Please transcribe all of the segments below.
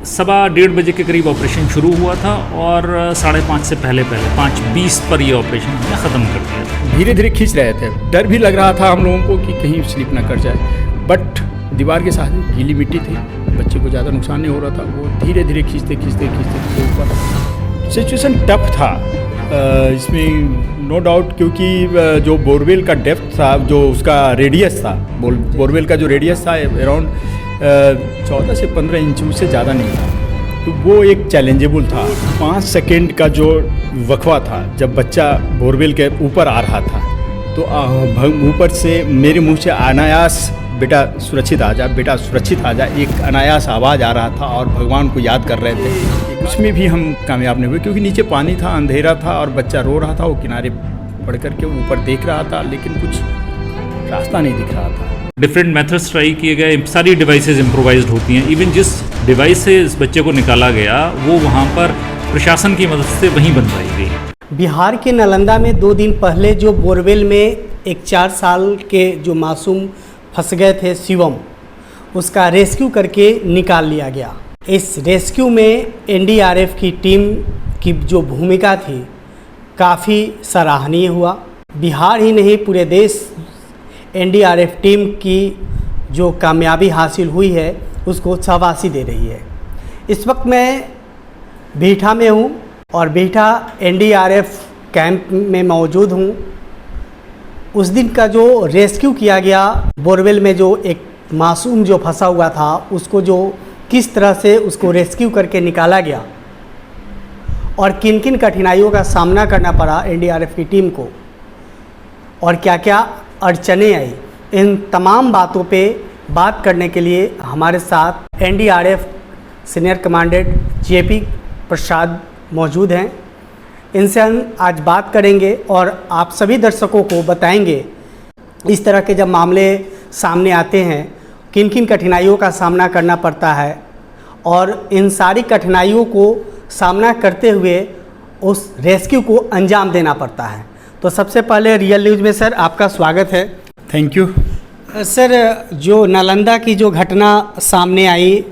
1:15 बजे के करीब ऑपरेशन शुरू हुआ था और 5:30 से पहले 5:20 पर ये ऑपरेशन हमने ख़त्म कर दिया था। धीरे धीरे खींच रहे थे, डर भी लग रहा था हम लोगों को कि कहीं स्लिप ना कर जाए, बट दीवार के साथ गीली मिट्टी थी, बच्चे को ज़्यादा नुकसान नहीं हो रहा था। वो धीरे धीरे खींचते ऊपर। सिचुएशन टफ था इसमें नो डाउट, क्योंकि जो बोरवेल का डेप्थ था, जो उसका रेडियस था, बोरवेल का जो रेडियस था अराउंड 14 से 15 इंच, उससे ज़्यादा नहीं था। तो वो एक चैलेंजेबल था। 5 सेकेंड का जो वक्फा था, जब बच्चा बोरवेल के ऊपर आ रहा था, तो ऊपर से मेरे मुंह से अनायास बेटा सुरक्षित आ जा, बेटा सुरक्षित आ जा, एक अनायास आवाज़ आ रहा था और भगवान को याद कर रहे थे। उसमें भी हम कामयाब नहीं हुए, क्योंकि नीचे पानी था, अंधेरा था और बच्चा रो रहा था। वो किनारे पड़ करके ऊपर देख रहा था, लेकिन कुछ रास्ता नहीं दिख रहा था। डिफरेंट मेथड्स ट्राई किए गए, सारी डिवाइसेस इम्प्रोवाइज्ड होती हैं। इवन जिस डिवाइस से इस बच्चे को निकाला गया, वो वहाँ पर प्रशासन की मदद से वहीं बनवाई गई। बिहार के नालंदा में 2 दिन पहले जो बोरवेल में एक 4 साल के जो मासूम फंस गए थे शिवम, उसका रेस्क्यू करके निकाल लिया गया। इस रेस्क्यू में एनडीआरएफ की टीम की जो भूमिका थी काफ़ी सराहनीय हुआ। बिहार ही नहीं, पूरे देश एनडीआरएफ टीम की जो कामयाबी हासिल हुई है उसको शाबाशी दे रही है। इस वक्त मैं बीठा में हूँ और बीठा एनडीआरएफ कैंप में मौजूद हूँ। उस दिन का जो रेस्क्यू किया गया बोरवेल में, जो एक मासूम जो फंसा हुआ था, उसको जो किस तरह से उसको रेस्क्यू करके निकाला गया और किन किन कठिनाइयों का सामना करना पड़ा एनडीआरएफ की टीम को और क्या क्या अड़चनें आई, इन तमाम बातों पे बात करने के लिए हमारे साथ एनडीआरएफ सीनियर कमांडेंट जेपी प्रसाद मौजूद हैं। इनसे हम आज बात करेंगे और आप सभी दर्शकों को बताएंगे इस तरह के जब मामले सामने आते हैं किन किन कठिनाइयों का सामना करना पड़ता है और इन सारी कठिनाइयों को सामना करते हुए उस रेस्क्यू को अंजाम देना पड़ता है। तो सबसे पहले रियल न्यूज़ में सर आपका स्वागत है। Thank you sir. जो नालंदा की जो घटना सामने आई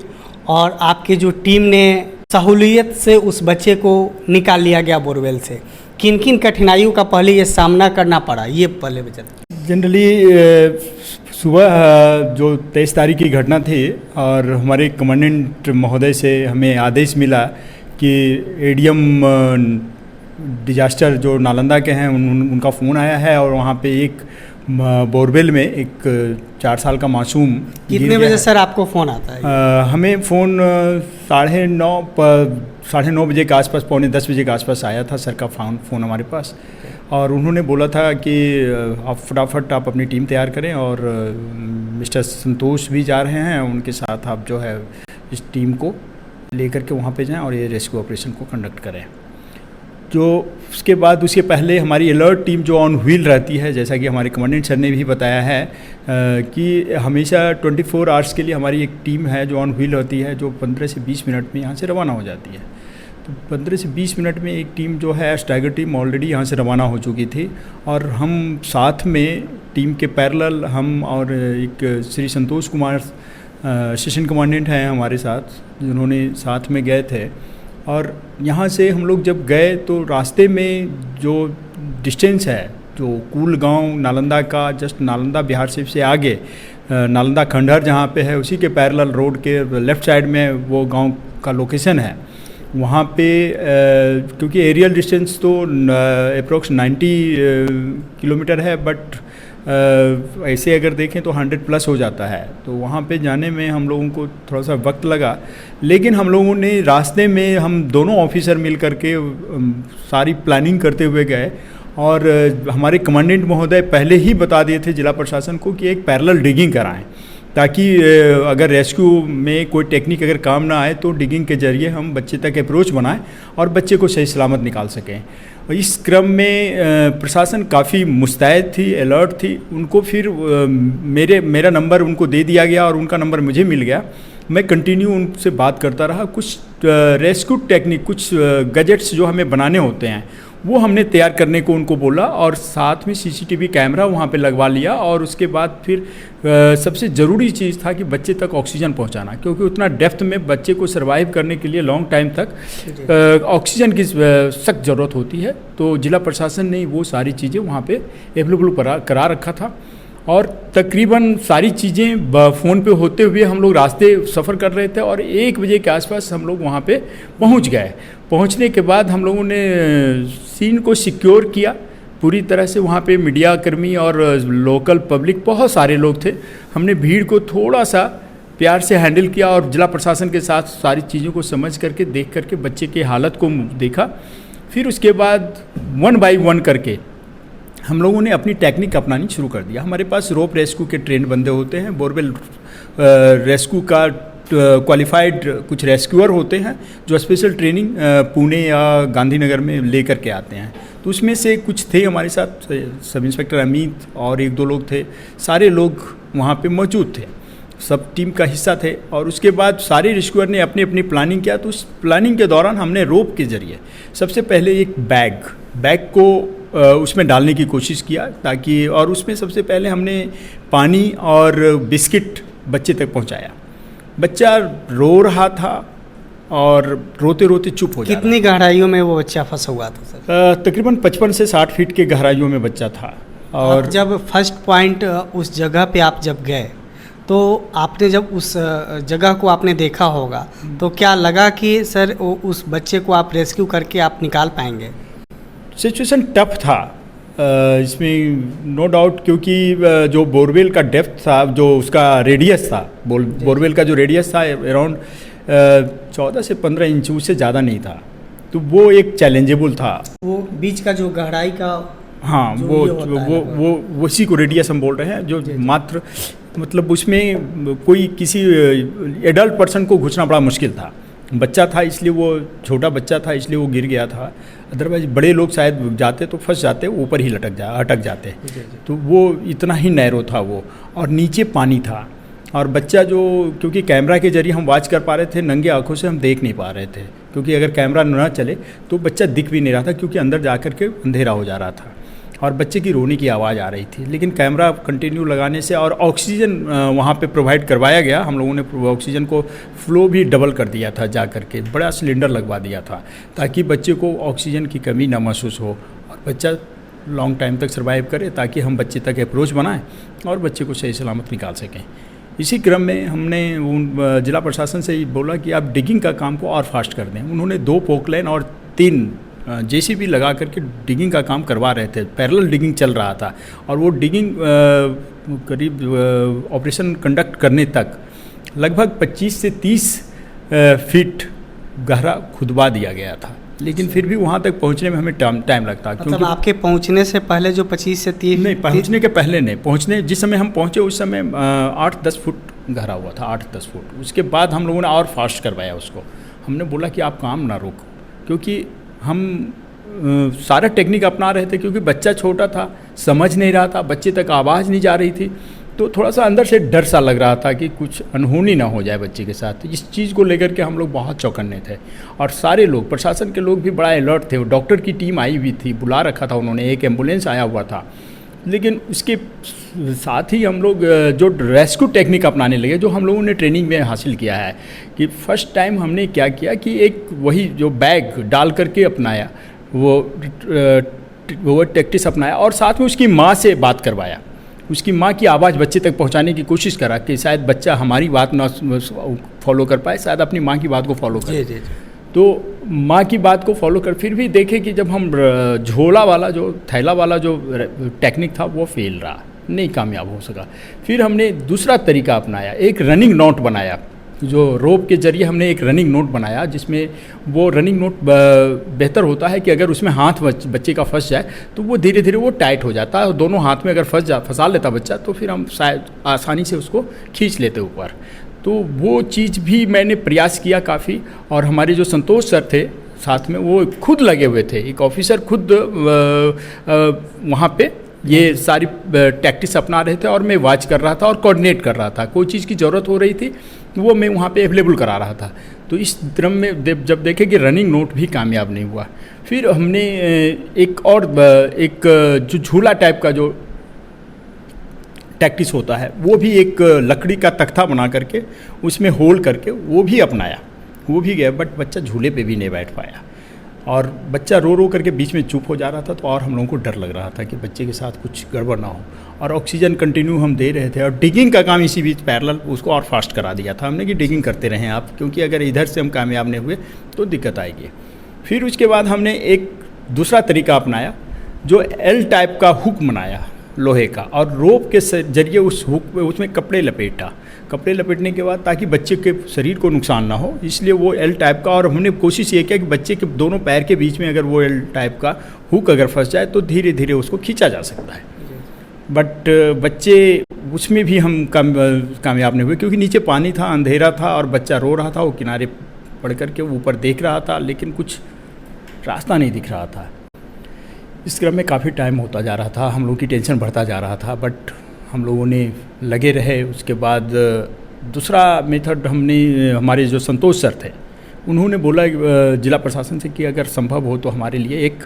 और आपकी जो टीम ने सहूलियत से उस बच्चे को निकाल लिया गया बोरवेल से, किन किन कठिनाइयों का पहले ये सामना करना पड़ा, ये पहले बता। जनरली सुबह जो 23 तारीख की घटना थी और हमारे कमांडेंट महोदय से हमें आदेश मिला कि एडीएम डिजास्टर जो नालंदा के हैं उनका फ़ोन आया है और वहाँ पे एक बोरवेल में एक 4 साल का मासूम। कितने बजे सर आपको फ़ोन आता है? हमें फ़ोन 9:30 बजे के आसपास, 9:45 बजे के आसपास आया था सर का फ़ोन हमारे पास। और उन्होंने बोला था कि आप फटाफट आप अपनी टीम तैयार करें और मिस्टर संतोष भी जा रहे हैं, उनके साथ आप जो है इस टीम को लेकर के वहाँ पे जाएं और ये रेस्क्यू ऑपरेशन को कंडक्ट करें। जो उसके बाद उसके पहले हमारी अलर्ट टीम जो ऑन व्हील रहती है, जैसा कि हमारे कमांडेंट सर ने भी बताया है कि हमेशा 24 आवर्स के लिए हमारी एक टीम है जो ऑन व्हील होती है, जो 15 से 20 मिनट में यहाँ से रवाना हो जाती है। तो 15 से 20 मिनट में एक टीम जो है स्टाइगर टीम ऑलरेडी यहाँ से रवाना हो चुकी थी और हम साथ में टीम के पैरेलल हम और एक श्री संतोष कुमार सेशन कमांडेंट हैं हमारे साथ, जिन्होंने साथ में गए थे। और यहाँ से हम लोग जब गए तो रास्ते में जो डिस्टेंस है, जो कूल गांव नालंदा का, जस्ट नालंदा बिहार से आगे नालंदा खंडहर जहाँ पे है, उसी के पैरेलल रोड के लेफ़्ट साइड में वो गांव का लोकेशन है। वहाँ पे क्योंकि एरियल डिस्टेंस तो अप्रोक्स 90 किलोमीटर है, बट ऐसे अगर देखें तो 100+ हो जाता है। तो वहाँ पे जाने में हम लोगों को थोड़ा सा वक्त लगा, लेकिन हम लोगों ने रास्ते में हम दोनों ऑफिसर मिल करके सारी प्लानिंग करते हुए गए और हमारे कमांडेंट महोदय पहले ही बता दिए थे जिला प्रशासन को कि एक पैरेलल डिगिंग कराएं, ताकि अगर रेस्क्यू में कोई टेक्निक अगर काम ना आए तो डिगिंग के जरिए हम बच्चे तक अप्रोच बनाएं और बच्चे को सही सलामत निकाल सकें। इस क्रम में प्रशासन काफ़ी मुस्तैद थी, अलर्ट थी। उनको फिर मेरा नंबर उनको दे दिया गया और उनका नंबर मुझे मिल गया। मैं कंटिन्यू उनसे बात करता रहा। कुछ रेस्क्यू टेक्निक, कुछ गैजेट्स जो हमें बनाने होते हैं वो हमने तैयार करने को उनको बोला और साथ में सीसीटीवी कैमरा वहाँ पे लगवा लिया। और उसके बाद फिर सबसे ज़रूरी चीज़ था कि बच्चे तक ऑक्सीजन पहुँचाना, क्योंकि उतना डेप्थ में बच्चे को सर्वाइव करने के लिए लॉन्ग टाइम तक ऑक्सीजन की सख्त ज़रूरत होती है। तो जिला प्रशासन ने वो सारी चीज़ें वहाँ पे अवेलेबल करा रखा था और तकरीबन सारी चीज़ें फ़ोन पे होते हुए हम लोग रास्ते सफ़र कर रहे थे और 1 बजे के आसपास हम लोग वहाँ पे पहुँच गए। पहुँचने के बाद हम लोगों ने सीन को सिक्योर किया पूरी तरह से। वहाँ पे मीडिया कर्मी और लोकल पब्लिक बहुत सारे लोग थे। हमने भीड़ को थोड़ा सा प्यार से हैंडल किया और जिला प्रशासन के साथ सारी चीज़ों को समझ करके देख करके बच्चे की हालत को देखा। फिर उसके बाद 1 बाय 1 करके हम लोगों ने अपनी टेक्निक अपनानी शुरू कर दिया। हमारे पास रोप रेस्क्यू के ट्रेंड बंदे होते हैं, बोरवेल रेस्क्यू का क्वालिफाइड कुछ रेस्क्यूअर होते हैं जो स्पेशल ट्रेनिंग पुणे या गांधीनगर में ले कर के आते हैं। तो उसमें से कुछ थे हमारे साथ, सब इंस्पेक्टर अमित और 1-2 लोग थे। सारे लोग वहाँ पे मौजूद थे, सब टीम का हिस्सा थे। और उसके बाद सारे रेस्क्यूअर ने अपनी अपनी प्लानिंग किया। तो उस प्लानिंग के दौरान हमने रोप के ज़रिए सबसे पहले एक बैग को उसमें डालने की कोशिश किया ताकि, और उसमें सबसे पहले हमने पानी और बिस्किट बच्चे तक पहुंचाया। बच्चा रो रहा था और रोते रोते चुप हो जा रहा था। कितनी गहराइयों में वो बच्चा फंसा हुआ था सर? तकरीबन 55 से 60 फीट के गहराइयों में बच्चा था। और आप जब फर्स्ट पॉइंट उस जगह पे आप जब गए तो आपने जब उस जगह को आपने देखा होगा तो क्या लगा कि सर उस बच्चे को आप रेस्क्यू करके आप निकाल पाएंगे? सिचुएशन टफ था इसमें नो डाउट, क्योंकि जो बोरवेल का डेप्थ था, जो उसका रेडियस था, बोरवेल का जो रेडियस था अराउंड 14 से 15 इंच, उससे ज़्यादा नहीं था। तो वो एक चैलेंजेबल था। वो बीच का जो गहराई का, हाँ, वो उसी को रेडियस हम बोल रहे हैं, जो मात्र मतलब उसमें कोई किसी एडल्ट पर्सन को घुसना बड़ा मुश्किल था। बच्चा था इसलिए, वो छोटा बच्चा था इसलिए वो गिर गया था। अदरवाइज बड़े लोग शायद जाते तो फंस जाते, ऊपर ही अटक जाते। तो वो इतना ही नैरो था वो, और नीचे पानी था। और बच्चा जो, क्योंकि कैमरा के जरिए हम वॉच कर पा रहे थे, नंगे आंखों से हम देख नहीं पा रहे थे, क्योंकि अगर कैमरा न चले तो बच्चा दिख भी नहीं रहा था, क्योंकि अंदर जा कर के अंधेरा हो जा रहा था और बच्चे की रोने की आवाज़ आ रही थी। लेकिन कैमरा कंटिन्यू लगाने से और ऑक्सीजन वहाँ पे प्रोवाइड करवाया गया। हम लोगों ने ऑक्सीजन को फ्लो भी डबल कर दिया था, जा कर के बड़ा सिलेंडर लगवा दिया था, ताकि बच्चे को ऑक्सीजन की कमी ना महसूस हो और बच्चा लॉन्ग टाइम तक सर्वाइव करे, ताकि हम बच्चे तक अप्रोच बनाएं और बच्चे को सही सलामत निकाल सकें। इसी क्रम में हमने जिला प्रशासन से बोला कि आप डिगिंग का काम को और फास्ट कर दें। उन्होंने 2 पोकलाइन और 3 जेसीबी लगा करके डिगिंग का काम करवा रहे थे। पैरेलल डिगिंग चल रहा था और वो डिगिंग करीब ऑपरेशन कंडक्ट करने तक लगभग 25 से 30 फीट गहरा खुदवा दिया गया था। लेकिन फिर भी वहाँ तक पहुँचने में हमें टाइम लगता। मतलब आपके पहुँचने से पहले जो 25 से 30? नहीं, पहुँचने के पहले नहीं, पहुँचने जिस समय हम पहुँचे उस समय 8-10 फुट गहरा हुआ था, 8-10 फुट। उसके बाद हम लोगों ने और फास्ट करवाया उसको। हमने बोला कि आप काम ना रोको, क्योंकि हम सारा टेक्निक अपना रहे थे, क्योंकि बच्चा छोटा था, समझ नहीं रहा था, बच्चे तक आवाज़ नहीं जा रही थी। तो थोड़ा सा अंदर से डर सा लग रहा था कि कुछ अनहोनी ना हो जाए बच्चे के साथ। इस चीज़ को लेकर के हम लोग बहुत चौकन्ने थे और सारे लोग, प्रशासन के लोग भी बड़ा अलर्ट थे। डॉक्टर की टीम आई हुई थी, बुला रखा था उन्होंने, एक एम्बुलेंस आया हुआ था। लेकिन उसके साथ ही हम लोग जो रेस्क्यू टेक्निक अपनाने लगे, जो हम लोगों ने ट्रेनिंग में हासिल किया है, कि फर्स्ट टाइम हमने क्या किया कि एक वही जो बैग डाल करके अपनाया, वो टैक्टिस अपनाया और साथ में उसकी माँ से बात करवाया। उसकी माँ की आवाज़ बच्चे तक पहुंचाने की कोशिश करा कि शायद बच्चा हमारी बात ना फॉलो कर पाए, शायद अपनी माँ की बात को फॉलो करे। जी। तो माँ की बात को फॉलो कर, फिर भी देखे कि जब हम झोला वाला जो थैला वाला जो टेक्निक था वो फेल रहा, नहीं कामयाब हो सका। फिर हमने दूसरा तरीका अपनाया, एक रनिंग नोट बनाया। जो रोप के जरिए हमने एक रनिंग नोट बनाया, जिसमें वो रनिंग नोट बेहतर होता है कि अगर उसमें हाथ बच्चे का फंस जाए तो वो धीरे धीरे वो टाइट हो जाता है। दोनों हाथ में अगर फंसा लेता बच्चा तो फिर हम शायद आसानी से उसको खींच लेते ऊपर। तो वो चीज़ भी मैंने प्रयास किया काफ़ी। और हमारे जो संतोष सर थे साथ में, वो खुद लगे हुए थे, एक ऑफिसर खुद वहाँ पे ये सारी टैक्टिस अपना रहे थे और मैं वॉच कर रहा था और कोऑर्डिनेट कर रहा था। कोई चीज़ की ज़रूरत हो रही थी वो मैं वहाँ पे अवेलेबल करा रहा था। तो इस क्रम में जब देखे कि रनिंग नोट भी कामयाब नहीं हुआ, फिर हमने एक जो झूला टाइप का जो टैक्टिस होता है, वो भी एक लकड़ी का तख्ता बना करके उसमें होल करके वो भी अपनाया, वो भी गया, बट बच्चा झूले पे भी नहीं बैठ पाया और बच्चा रो रो करके बीच में चुप हो जा रहा था। तो और हम लोगों को डर लग रहा था कि बच्चे के साथ कुछ गड़बड़ ना हो, और ऑक्सीजन कंटिन्यू हम दे रहे थे और डिगिंग का काम इसी बीच पैरेलल उसको और फास्ट करा दिया था हमने कि डिगिंग करते रहें आप, क्योंकि अगर इधर से हम कामयाब नहीं हुए तो दिक्कत आएगी। फिर उसके बाद हमने एक दूसरा तरीका अपनाया, जो एल टाइप का हुक बनाया लोहे का, और रोप के जरिए उस हुक पे उसमें कपड़े लपेटा। कपड़े लपेटने के बाद ताकि बच्चे के शरीर को नुकसान ना हो, इसलिए वो एल टाइप का, और हमने कोशिश ये किया कि बच्चे के दोनों पैर के बीच में अगर वो एल टाइप का हुक अगर फंस जाए तो धीरे धीरे उसको खींचा जा सकता है। बट बच्चे उसमें भी हम कामयाब नहीं हुए, क्योंकि नीचे पानी था, अंधेरा था और बच्चा रो रहा था, वो किनारे पड़ करके ऊपर देख रहा था, लेकिन कुछ रास्ता नहीं दिख रहा था। इस क्रम में काफ़ी टाइम होता जा रहा था, हम लोगों की टेंशन बढ़ता जा रहा था, बट हम लोगों ने लगे रहे। उसके बाद दूसरा मेथड हमारे जो संतोष सर थे, उन्होंने बोला जिला प्रशासन से कि अगर संभव हो तो हमारे लिए एक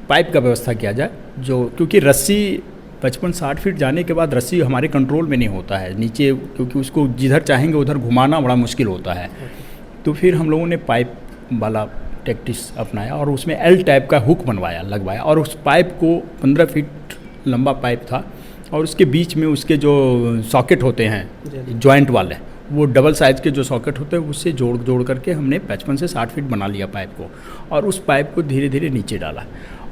पाइप का व्यवस्था किया जाए, जो क्योंकि रस्सी 55-60 फीट जाने के बाद रस्सी हमारे कंट्रोल में नहीं होता है नीचे, क्योंकि उसको जिधर चाहेंगे उधर घुमाना बड़ा मुश्किल होता है। तो फिर हम लोगों ने पाइप वाला टैक्टिस अपनाया और उसमें एल टाइप का हुक लगवाया, और उस पाइप को 15 फीट लंबा पाइप था, और उसके बीच में उसके जो सॉकेट होते हैं जॉइंट वाले, वो डबल साइज़ के जो सॉकेट होते हैं उससे जोड़ करके हमने 55 से 60 फीट बना लिया पाइप को, और उस पाइप को धीरे धीरे नीचे डाला,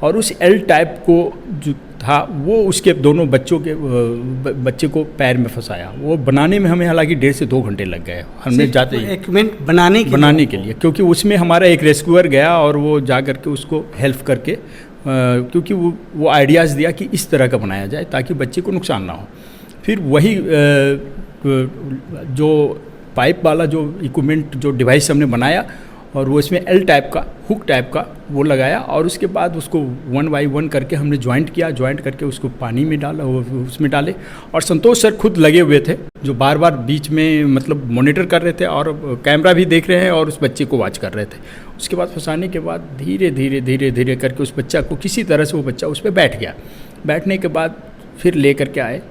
और उस एल टाइप को जो था वो उसके दोनों बच्चे को पैर में फंसाया। वो बनाने में हमें हालांकि 1.5 से 2 घंटे लग गए हमने जाते ही इक्विपमेंट बनाने के लिए, क्योंकि उसमें हमारा एक रेस्क्यूअर गया और वो जा करके उसको हेल्प करके क्योंकि वो आइडियाज़ दिया कि इस तरह का बनाया जाए ताकि बच्चे को नुकसान ना हो। फिर वही जो पाइप वाला जो इक्विपमेंट जो डिवाइस हमने बनाया, और वो इसमें एल टाइप का हुक टाइप का वो लगाया, और उसके बाद उसको 1 बाई 1 करके हमने ज्वाइंट किया, ज्वाइंट करके उसको पानी में डाला, उसमें डाले, और संतोष सर खुद लगे हुए थे जो बार बार बीच में मतलब मॉनिटर कर रहे थे और कैमरा भी देख रहे हैं और उस बच्चे को वॉच कर रहे थे। उसके बाद फंसाने के बाद धीरे धीरे करके उस बच्चा को किसी तरह से वो बच्चा उस पर बैठ गया। बैठने के बाद फिर ले करके आए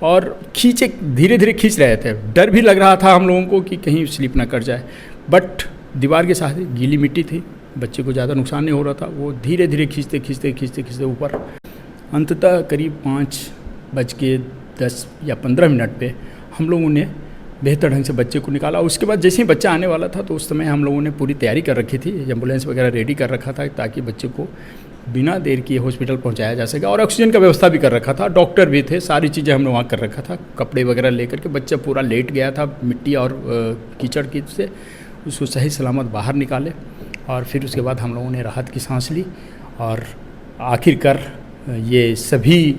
और धीरे धीरे खींच रहे थे। डर भी लग रहा था हम लोगों को कि कहीं स्लिप ना कर जाए, बट दीवार के साथ गीली मिट्टी थी, बच्चे को ज़्यादा नुकसान नहीं हो रहा था। वो धीरे धीरे खींचते ऊपर अंततः करीब 5:10 या 15 मिनट पे हम लोगों ने बेहतर ढंग से बच्चे को निकाला। उसके बाद जैसे ही बच्चा आने वाला था तो उस समय हम लोगों ने पूरी तैयारी कर रखी थी, एम्बुलेंस वगैरह रेडी कर रखा था ताकि बच्चे को बिना देर किए हॉस्पिटल पहुंचाया जा सके, और ऑक्सीजन का व्यवस्था भी कर रखा था, डॉक्टर भी थे, सारी चीज़ें हमने वहाँ कर रखा था। कपड़े वगैरह लेकर के बच्चा पूरा लेट गया था मिट्टी और कीचड़ की से, उसको सही सलामत बाहर निकाले, और फिर उसके बाद हम लोगों ने राहत की सांस ली, और आखिरकार ये सभी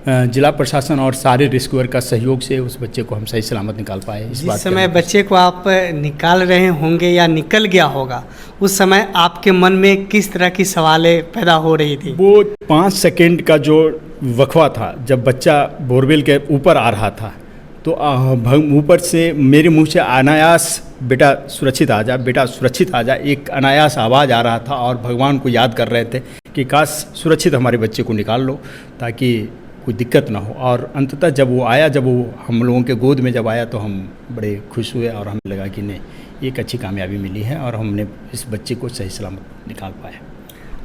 जिला प्रशासन और सारे रेस्क्यूअर का सहयोग से उस बच्चे को हम सही सलामत निकाल पाए। इस समय बच्चे को आप निकाल रहे होंगे या निकल गया होगा, उस समय आपके मन में किस तरह की सवालें पैदा हो रही थी? वो 5 सेकेंड का जो वक्फा था, जब बच्चा बोरवेल के ऊपर आ रहा था तो ऊपर से मेरे मुंह से अनायास बेटा सुरक्षित आ जा, बेटा सुरक्षित आ जा, एक अनायास आवाज़ आ रहा था, और भगवान को याद कर रहे थे कि काश सुरक्षित हमारे बच्चे को निकाल लो ताकि कोई दिक्कत ना हो। और अंततः जब वो आया, जब वो हम लोगों के गोद में जब आया तो हम बड़े खुश हुए, और हमें लगा कि नहीं एक अच्छी कामयाबी मिली है और हमने इस बच्चे को सही सलामत निकाल पाया।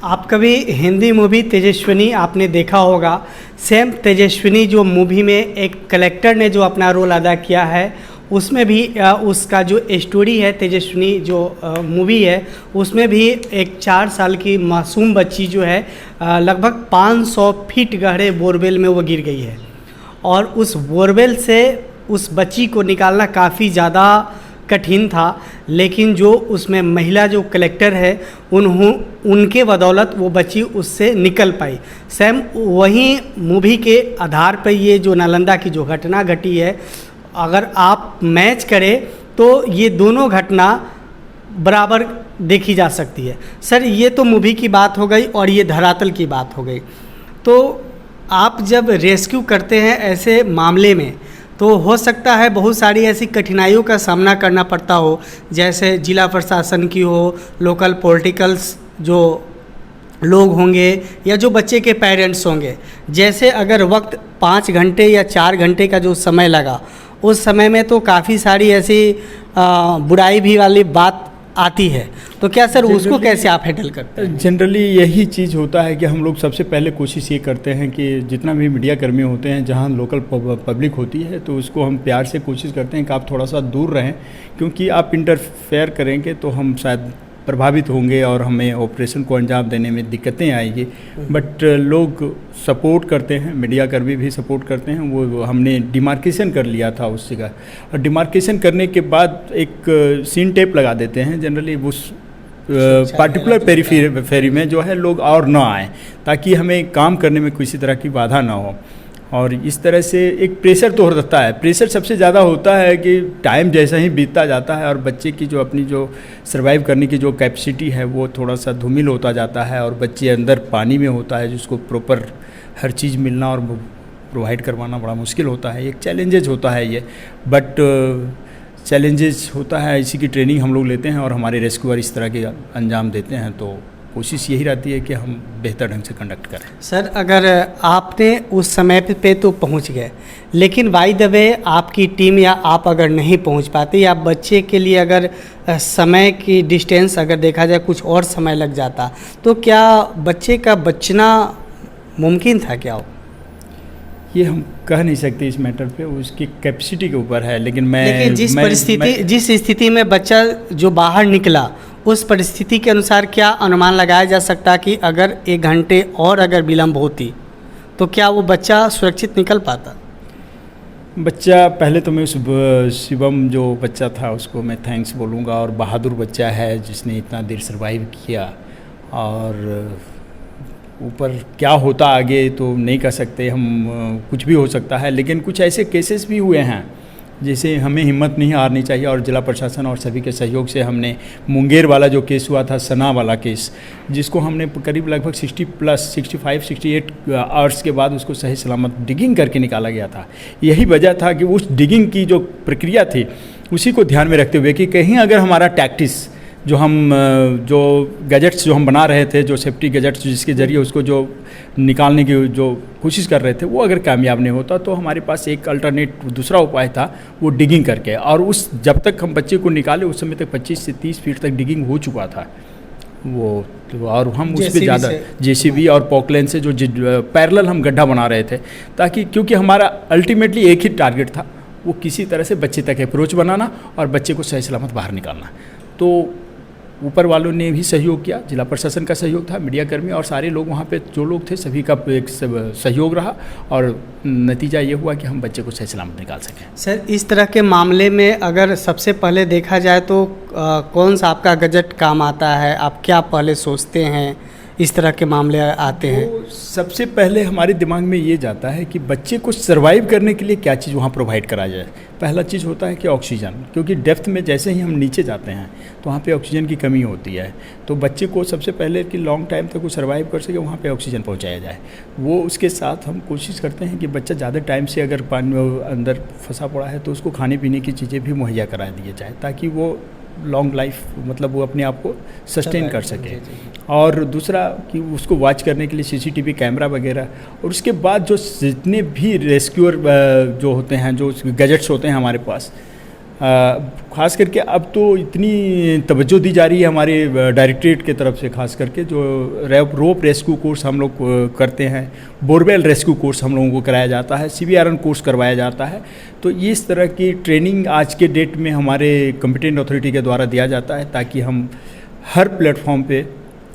आप कभी हिंदी मूवी तेजस्विनी आपने देखा होगा, सेम तेजस्विनी जो मूवी में एक कलेक्टर ने जो अपना रोल अदा किया है, उसमें भी उसका जो स्टोरी है तेजस्विनी जो मूवी है, उसमें भी एक 4 साल की मासूम बच्ची जो है लगभग 500 फीट गहरे बोरवेल में वो गिर गई है, और उस बोरवेल से उस बच्ची को निकालना काफ़ी ज़्यादा कठिन था, लेकिन जो उसमें महिला जो कलेक्टर है उनके बदौलत वो बच्ची उससे निकल पाई। सेम वहीं मूवी के आधार पर ये जो नालंदा की जो घटना घटी है, अगर आप मैच करें तो ये दोनों घटना बराबर देखी जा सकती है। सर, ये तो मूवी की बात हो गई और ये धरातल की बात हो गई, तो आप जब रेस्क्यू करते हैं ऐसे मामले में तो हो सकता है बहुत सारी ऐसी कठिनाइयों का सामना करना पड़ता हो, जैसे जिला प्रशासन की हो, लोकल पॉलिटिकल्स जो लोग होंगे या जो बच्चे के पेरेंट्स होंगे। जैसे अगर वक्त 5 घंटे या 4 घंटे का जो समय लगा, उस समय में तो काफ़ी सारी ऐसी बुराई भी वाली बात आती है, तो क्या सर उसको कैसे आप हैंडल करते हैं? जनरली यही चीज़ होता है कि हम लोग सबसे पहले कोशिश ये करते हैं कि जितना भी मीडिया कर्मी होते हैं, जहाँ लोकल पब्लिक होती है, तो उसको हम प्यार से कोशिश करते हैं कि आप थोड़ा सा दूर रहें, क्योंकि आप इंटरफेयर करेंगे तो हम शायद प्रभावित होंगे और हमें ऑपरेशन को अंजाम देने में दिक्कतें आएगी। बट लोग सपोर्ट करते हैं, मीडिया कर्मी भी सपोर्ट करते हैं। वो हमने डिमार्केशन कर लिया था उस जगह, और डिमार्केशन करने के बाद एक सीन टेप लगा देते हैं जनरली उस पार्टिकुलर पेरीफेरी में जो है लोग और ना आए, ताकि हमें काम करने में किसी तरह की बाधा ना हो। और इस तरह से एक प्रेशर तो रहता है। प्रेशर सबसे ज़्यादा होता है कि टाइम जैसा ही बीतता जाता है और बच्चे की जो अपनी जो सर्वाइव करने की जो कैपेसिटी है वो थोड़ा सा धूमिल होता जाता है, और बच्चे अंदर पानी में होता है, जिसको प्रॉपर हर चीज़ मिलना और प्रोवाइड करवाना बड़ा मुश्किल होता है। एक चैलेंजेज होता है ये, बट चैलेंजेस होता है, इसी की ट्रेनिंग हम लोग लेते हैं और हमारे रेस्क्यूअर इस तरह के अंजाम देते हैं। तो कोशिश यही रहती है कि हम बेहतर ढंग से कंडक्ट करें। सर अगर आपने उस समय पे तो पहुंच गए, लेकिन बाय द वे आपकी टीम या आप अगर नहीं पहुंच पाते, या बच्चे के लिए अगर समय की डिस्टेंस अगर देखा जाए कुछ और समय लग जाता, तो क्या बच्चे का बचना मुमकिन था क्या? ये हम कह नहीं सकते इस मैटर पे, उसकी कैपेसिटी के ऊपर है। लेकिन जिस स्थिति में बच्चा जो बाहर निकला, उस परिस्थिति के अनुसार क्या अनुमान लगाया जा सकता कि अगर 1 घंटे और अगर विलम्ब होती तो क्या वो बच्चा सुरक्षित निकल पाता? बच्चा, पहले तो मैं उस शिवम जो बच्चा था उसको मैं थैंक्स बोलूँगा, और बहादुर बच्चा है जिसने इतना देर सर्वाइव किया। और ऊपर क्या होता आगे तो नहीं कह सकते हम, कुछ भी हो सकता है। लेकिन कुछ ऐसे केसेस भी हुए हैं जैसे हमें हिम्मत नहीं हारनी चाहिए, और जिला प्रशासन और सभी के सहयोग से हमने मुंगेर वाला जो केस हुआ था, सना वाला केस, जिसको हमने करीब लगभग 65-68 आवर्स के बाद उसको सही सलामत डिगिंग करके निकाला गया था। यही वजह था कि उस डिगिंग की जो प्रक्रिया थी उसी को ध्यान में रखते हुए कि कहीं अगर हमारा टैक्टिस जो गैजेट्स जो हम बना रहे थे, जो सेफ्टी गैजेट्स जिसके ज़रिए उसको जो निकालने की जो कोशिश कर रहे थे, वो अगर कामयाब नहीं होता तो हमारे पास एक अल्टरनेट दूसरा उपाय था, वो डिगिंग करके। और उस जब तक हम बच्चे को निकाले उस समय तक 25 से 30 फीट तक डिगिंग हो चुका था वो, तो और हम उस पर ज़्यादा JCB और पॉकलेन से जो पैरेलल हम गड्ढा बना रहे थे, ताकि क्योंकि हमारा अल्टीमेटली एक ही टारगेट था, वो किसी तरह से बच्चे तक अप्रोच बनाना और बच्चे को सही सलामत बाहर निकालना। तो ऊपर वालों ने भी सहयोग किया, जिला प्रशासन का सहयोग था, मीडिया कर्मी और सारे लोग वहाँ पे जो लोग थे सभी का एक सहयोग रहा, और नतीजा ये हुआ कि हम बच्चे को सही सलामत निकाल सकें। सर इस तरह के मामले में अगर सबसे पहले देखा जाए तो कौन सा आपका गैजेट काम आता है? आप क्या पहले सोचते हैं इस तरह के मामले आते हैं? तो सबसे पहले हमारे दिमाग में ये जाता है कि बच्चे को सर्वाइव करने के लिए क्या चीज़ वहाँ प्रोवाइड करा जाए। पहला चीज़ होता है कि ऑक्सीजन, क्योंकि डेप्थ में जैसे ही हम नीचे जाते हैं तो वहाँ पे ऑक्सीजन की कमी होती है। तो बच्चे को सबसे पहले कि लॉन्ग टाइम तक वो सर्वाइव कर सके वहाँ पे ऑक्सीजन पहुँचाया जाए। वो उसके साथ हम कोशिश करते हैं कि बच्चा ज़्यादा टाइम से अगर पानी अंदर फंसा पड़ा है तो उसको खाने पीने की चीज़ें भी मुहैया करा दिए जाए, ताकि वो लॉन्ग लाइफ मतलब वो अपने आप को सस्टेन कर सके। और दूसरा कि उसको वॉच करने के लिए CCTV कैमरा वगैरह, और उसके बाद जो जितने भी रेस्क्यूअर जो होते हैं, जो गैजेट्स होते हैं हमारे पास, ख़ास करके अब तो इतनी तवज्जो दी जा रही है हमारे डायरेक्टरेट के तरफ से, ख़ास करके जो रोप रेस्क्यू कोर्स हम लोग करते हैं, बोरवेल रेस्क्यू कोर्स हम लोगों को कराया जाता है, CBRN कोर्स करवाया जाता है। तो इस तरह की ट्रेनिंग आज के डेट में हमारे कॉम्पिटेंट अथॉरिटी के द्वारा दिया जाता है, ताकि हम हर प्लेटफॉर्म पे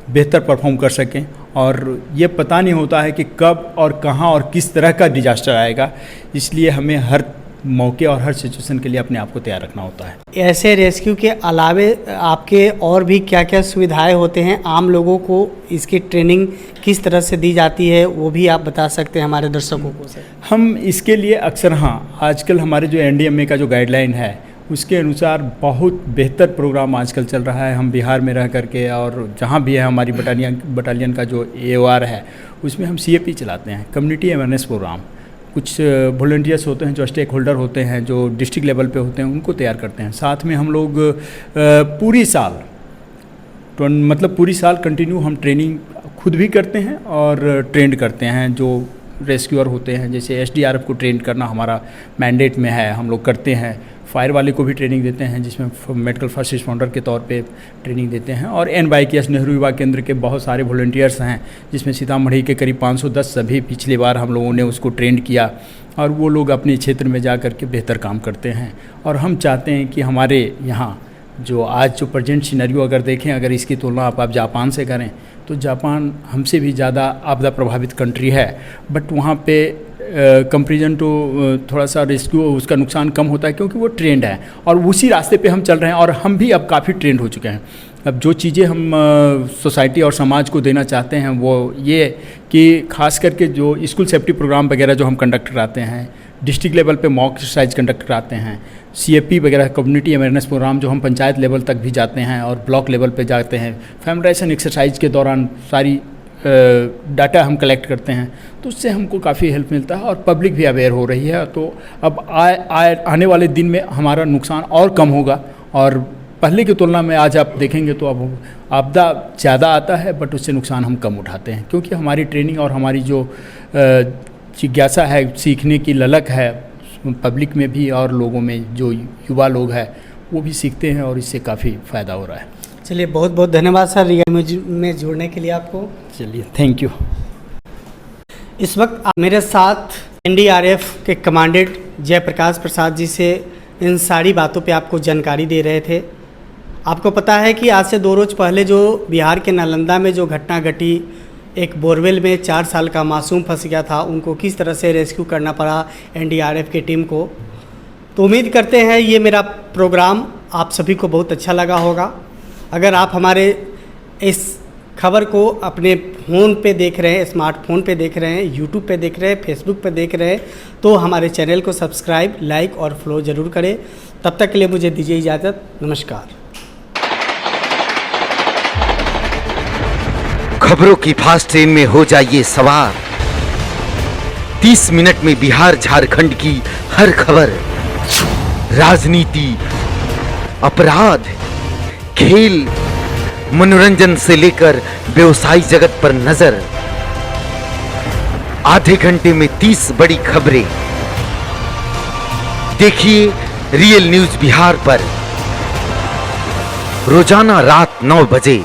बेहतर परफॉर्म कर सकें। और ये पता नहीं होता है कि कब और कहाँ और किस तरह का डिजास्टर आएगा, इसलिए हमें हर मौके और हर सिचुएशन के लिए अपने आप को तैयार रखना होता है। ऐसे रेस्क्यू के अलावे आपके और भी क्या क्या सुविधाएं होते हैं? आम लोगों को इसकी ट्रेनिंग किस तरह से दी जाती है, वो भी आप बता सकते हैं हमारे दर्शकों को? सर हम इसके लिए अक्सर, हाँ, आजकल हमारे जो NDMA का जो गाइडलाइन है उसके अनुसार बहुत बेहतर प्रोग्राम आजकल चल रहा है। हम बिहार में रह करके और जहाँ भी है हमारी बटालियन का जो AOR है उसमें हम CAP चलाते हैं, कम्युनिटी अवेयरनेस प्रोग्राम। कुछ वॉलंटियर्स होते हैं जो स्टेक होल्डर होते हैं, जो डिस्ट्रिक्ट लेवल पे होते हैं, उनको तैयार करते हैं। साथ में हम लोग पूरी साल कंटिन्यू हम ट्रेनिंग खुद भी करते हैं और ट्रेंड करते हैं। जो रेस्क्यूअर होते हैं, जैसे एसडीआरएफ को ट्रेन करना हमारा मैंडेट में है, हम लोग करते हैं। फायर वाले को भी ट्रेनिंग देते हैं, जिसमें मेडिकल फर्स्ट रिस्पॉन्डर के तौर पे ट्रेनिंग देते हैं। और NYKS नेहरू युवा केंद्र के बहुत सारे वॉलंटियर्स हैं, जिसमें सीतामढ़ी के करीब 510 सभी पिछली बार हम लोगों ने उसको ट्रेंड किया, और वो लोग अपने क्षेत्र में जा कर के बेहतर काम करते हैं। और हम चाहते हैं कि हमारे यहाँ जो आज जो प्रेजेंट सिनेरियो अगर देखें, अगर इसकी तुलना आप जापान से करें, तो जापान हमसे भी ज़्यादा आपदा प्रभावित कंट्री है, बट वहाँ पे कंपेरिजन टू थोड़ा सा रेस्क्यू उसका नुकसान कम होता है, क्योंकि वो ट्रेंड है और उसी रास्ते पे हम चल रहे हैं। और हम भी अब काफ़ी ट्रेंड हो चुके हैं। अब जो चीज़ें हम सोसाइटी और समाज को देना चाहते हैं वो ये कि खास करके जो स्कूल सेफ्टी प्रोग्राम वगैरह जो हम कंडक्ट कराते हैं, डिस्ट्रिक्ट लेवल पे मॉक एक्सरसाइज कंडक्ट कराते हैं, CFP वगैरह कम्युनिटी अवेयरनेस प्रोग्राम जो हम पंचायत लेवल तक भी जाते हैं और ब्लॉक लेवल पे जाते हैं, फैमिलाइजेशन एक्सरसाइज के दौरान सारी डाटा हम कलेक्ट करते हैं, तो उससे हमको काफ़ी हेल्प मिलता है और पब्लिक भी अवेयर हो रही है। तो अब आने वाले दिन में हमारा नुकसान और कम होगा, और पहले की तुलना में आज आप देखेंगे तो अब आपदा ज़्यादा आता है, बट उससे नुकसान हम कम उठाते हैं, क्योंकि हमारी ट्रेनिंग और हमारी जो जिज्ञासा है, सीखने की ललक है पब्लिक में भी और लोगों में, जो युवा लोग हैं वो भी सीखते हैं, और इससे काफ़ी फ़ायदा हो रहा है। चलिए, बहुत बहुत धन्यवाद सर रियल में जुड़ने के लिए आपको। चलिए, थैंक यू। इस वक्त मेरे साथ NDRF के कमांडेंट जयप्रकाश प्रसाद जी से इन सारी बातों पे आपको जानकारी दे रहे थे। आपको पता है कि आज से 2 रोज़ पहले जो बिहार के नालंदा में जो घटना घटी, एक बोरवेल में 4 साल का मासूम फंस गया था, उनको किस तरह से रेस्क्यू करना पड़ा NDRF की टीम को। तो उम्मीद करते हैं ये मेरा प्रोग्राम आप सभी को बहुत अच्छा लगा होगा। अगर आप हमारे इस खबर को अपने फ़ोन पे देख रहे हैं, स्मार्टफोन पे देख रहे हैं, यूट्यूब पे देख रहे हैं, फेसबुक पे देख रहे हैं, तो हमारे चैनल को सब्सक्राइब, लाइक और फॉलो ज़रूर करें। तब तक के लिए मुझे दीजिए इजाज़त। नमस्कार। खबरों की फास्ट ट्रेन में हो जाइए सवार। 30 मिनट में बिहार झारखंड की हर खबर, राजनीति, अपराध, खेल, मनोरंजन से लेकर व्यवसायी जगत पर नजर। आधे घंटे में 30 बड़ी खबरें। देखिए रियल न्यूज बिहार पर रोजाना रात 9 बजे।